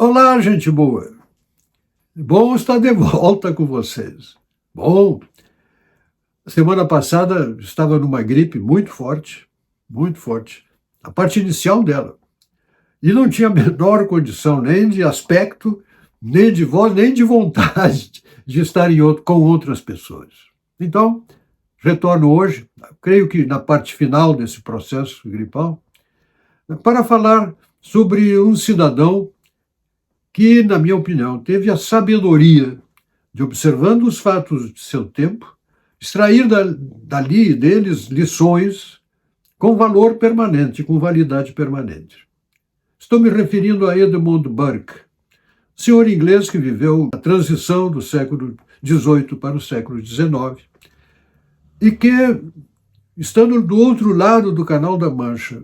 Olá, gente boa. Bom estar de volta com vocês. Bom, semana passada estava numa gripe muito forte, a parte inicial dela. E não tinha a menor condição, nem de aspecto, nem de voz, nem de vontade de estar com outras pessoas. Então, retorno hoje, creio que na parte final desse processo gripal, para falar sobre um cidadão que, na minha opinião, teve a sabedoria de, observando os fatos de seu tempo, extrair dali deles lições com valor permanente, com validade permanente. Estou me referindo a Edmund Burke, senhor inglês que viveu a transição do século XVIII para o século XIX e que, estando do outro lado do Canal da Mancha,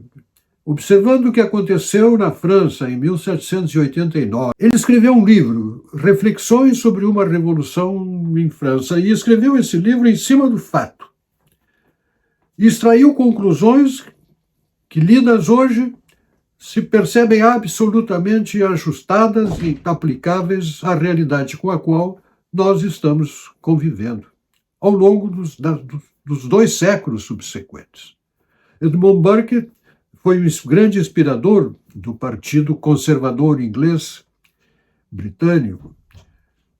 observando o que aconteceu na França em 1789, ele escreveu um livro, Reflexões sobre uma Revolução em França, e escreveu esse livro em cima do fato. E extraiu conclusões que, lidas hoje, se percebem absolutamente ajustadas e aplicáveis à realidade com a qual nós estamos convivendo ao longo dos 2 séculos subsequentes. Edmund Burke foi um grande inspirador do Partido Conservador Inglês britânico.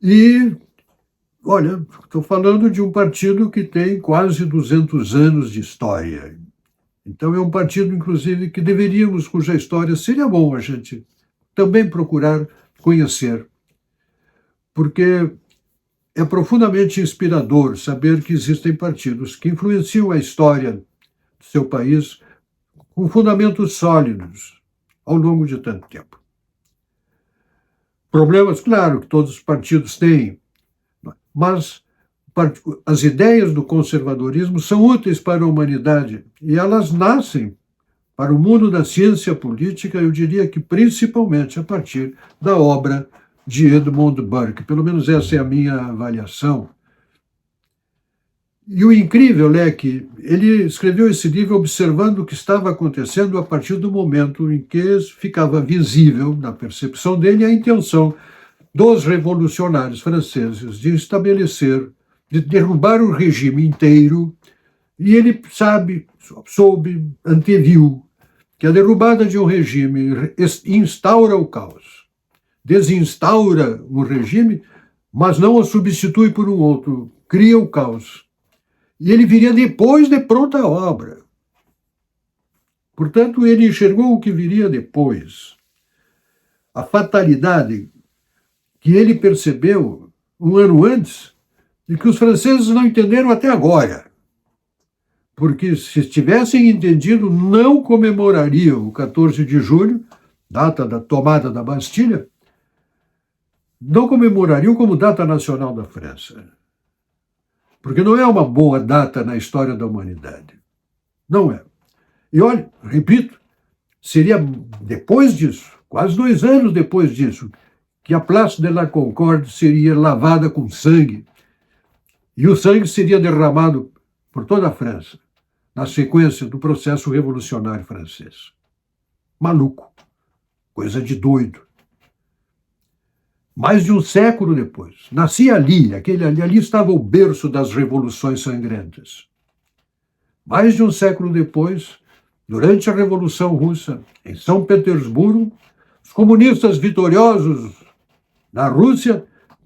E, olha, estou falando de um partido que tem quase 200 anos de história. Então é um partido, inclusive, que cuja história seria bom a gente também procurar conhecer. Porque é profundamente inspirador saber que existem partidos que influenciam a história do seu país com fundamentos sólidos ao longo de tanto tempo. Problemas, claro, que todos os partidos têm, mas as ideias do conservadorismo são úteis para a humanidade e elas nascem para o mundo da ciência política, eu diria que principalmente a partir da obra de Edmund Burke. Pelo menos essa é a minha avaliação. E o incrível é que ele escreveu esse livro observando o que estava acontecendo a partir do momento em que ficava visível, na percepção dele, a intenção dos revolucionários franceses de estabelecer, de derrubar o regime inteiro, e ele soube, anteviu que a derrubada de um regime instaura o caos, desinstaura um regime, mas não o substitui por um outro, cria o caos. E ele viria depois de pronta a obra. Portanto, ele enxergou o que viria depois. A fatalidade que ele percebeu um ano antes e que os franceses não entenderam até agora. Porque se tivessem entendido, não comemorariam o 14 de julho, data da tomada da Bastilha, não comemorariam como data nacional da França. Porque não é uma boa data na história da humanidade. Não é. E olha, repito, seria depois disso, quase 2 anos depois disso, que a Place de la Concorde seria lavada com sangue. E o sangue seria derramado por toda a França, na sequência do processo revolucionário francês. Maluco. Coisa de doido. Mais de um século depois, nascia ali estava o berço das revoluções sangrentas. Mais de um século depois, durante a Revolução Russa, em São Petersburgo, os comunistas vitoriosos na Rússia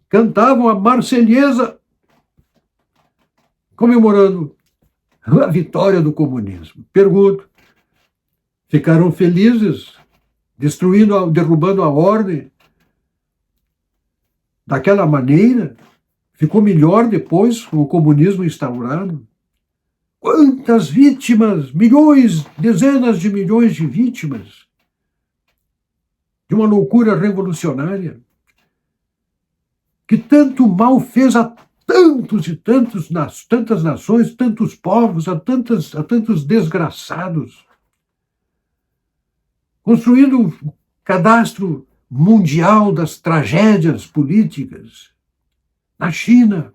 cantavam a Marselhesa, comemorando a vitória do comunismo. Pergunto, ficaram felizes, derrubando a ordem? Daquela maneira, ficou melhor depois com o comunismo instaurado? Quantas vítimas, milhões, dezenas de milhões de vítimas de uma loucura revolucionária que tanto mal fez a tantos e tantas nações, tantos povos, a tantos desgraçados, construindo um cadastro mundial das tragédias políticas na China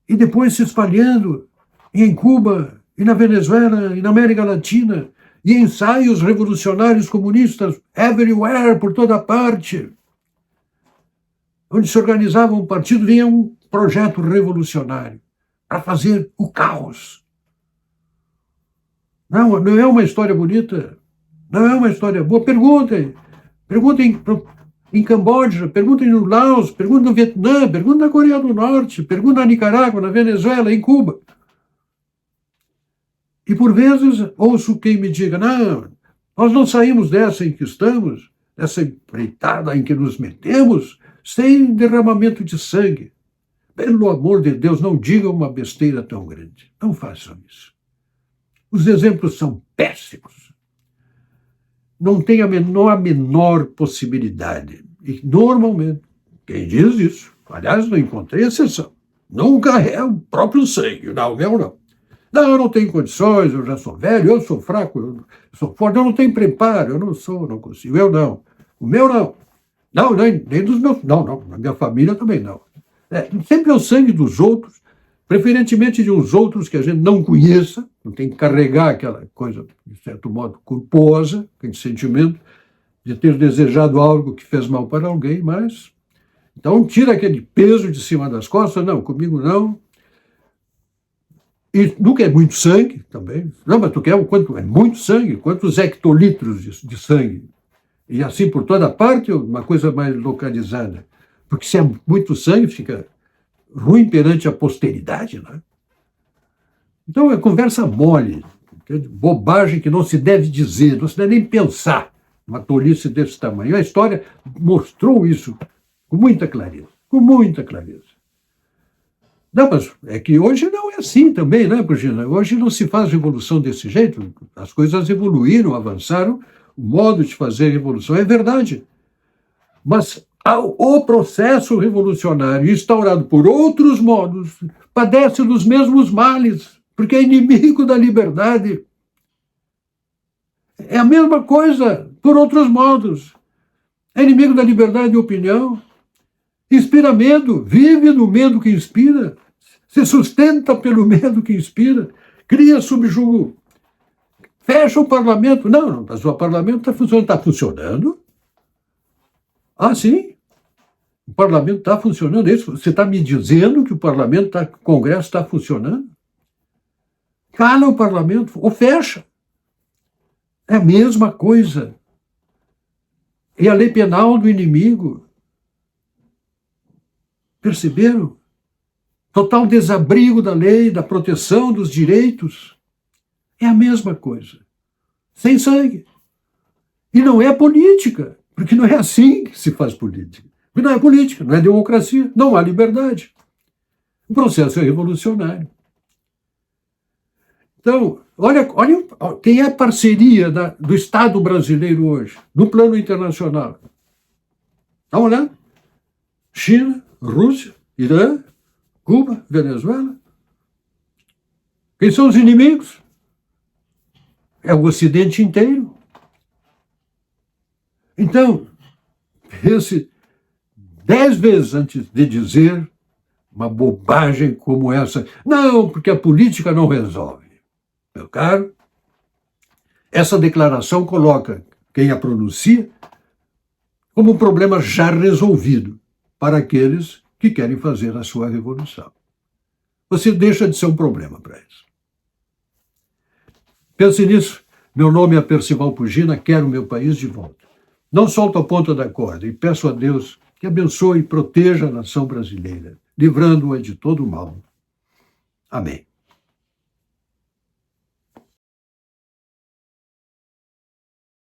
e depois se espalhando em Cuba e na Venezuela e na América Latina e ensaios revolucionários comunistas everywhere, por toda parte. Onde se organizava um partido, vinha um projeto revolucionário para fazer o caos. Não é uma história bonita, não é uma história boa. Perguntem em Camboja, perguntem no Laos, perguntem no Vietnã, perguntem na Coreia do Norte, perguntem na Nicarágua, na Venezuela, em Cuba. E por vezes ouço quem me diga, não, nós não saímos dessa em que estamos, dessa empreitada em que nos metemos, sem derramamento de sangue. Pelo amor de Deus, não digam uma besteira tão grande. Não façam isso. Os exemplos são péssimos. Não tem a menor possibilidade. E, normalmente, quem diz isso, aliás, não encontrei exceção, nunca é o próprio sangue. Não, meu não. Não, eu não tenho condições, eu já sou velho, eu sou fraco, eu sou forte, eu não tenho preparo, eu não consigo, eu não. O meu não. Não, nem dos meus, não, na minha família também não. Sempre é o sangue dos outros, preferentemente de uns outros que a gente não conheça, não tem que carregar aquela coisa, de certo modo, culposa, aquele sentimento de ter desejado algo que fez mal para alguém, mas... Então, tira aquele peso de cima das costas, não, comigo não. E nunca é muito sangue também. Não, mas tu quer quanto é muito sangue? Quantos hectolitros de sangue? E assim por toda parte, uma coisa mais localizada. Porque se é muito sangue, fica ruim perante a posteridade, né? Então é conversa mole, bobagem que não se deve dizer, não se deve nem pensar. Uma tolice desse tamanho. A história mostrou isso com muita clareza, com muita clareza. Não, mas é que hoje não é assim também, né, Virginia? Hoje não se faz revolução desse jeito. As coisas evoluíram, avançaram, o modo de fazer revolução é verdade. Mas o processo revolucionário, instaurado por outros modos, padece dos mesmos males, porque é inimigo da liberdade. É a mesma coisa, por outros modos. É inimigo da liberdade de opinião, inspira medo, vive no medo que inspira, se sustenta pelo medo que inspira, cria subjugo, fecha o parlamento. Não, mas o parlamento está funcionando. Está funcionando? Ah, sim? O parlamento está funcionando? É isso? Você está me dizendo que o parlamento, o Congresso está funcionando? Cala o parlamento ou fecha. É a mesma coisa. E a lei penal do inimigo. Perceberam? Total desabrigo da lei, da proteção dos direitos. É a mesma coisa. Sem sangue. E não é política, porque não é assim que se faz política. Porque não é política, não é democracia, não há liberdade. O processo é revolucionário. Então, olha quem é a parceria do Estado brasileiro hoje, no plano internacional. Dá uma olhada. China, Rússia, Irã, Cuba, Venezuela. Quem são os inimigos? É o Ocidente inteiro. Então, pense 10 vezes antes de dizer uma bobagem como essa. Não, porque a política não resolve. Meu caro, essa declaração coloca quem a pronuncia como um problema já resolvido para aqueles que querem fazer a sua revolução. Você deixa de ser um problema para eles. Pense nisso. Meu nome é Percival Pugina, quero meu país de volta. Não solto a ponta da corda e peço a Deus que abençoe e proteja a nação brasileira, livrando-a de todo o mal. Amém.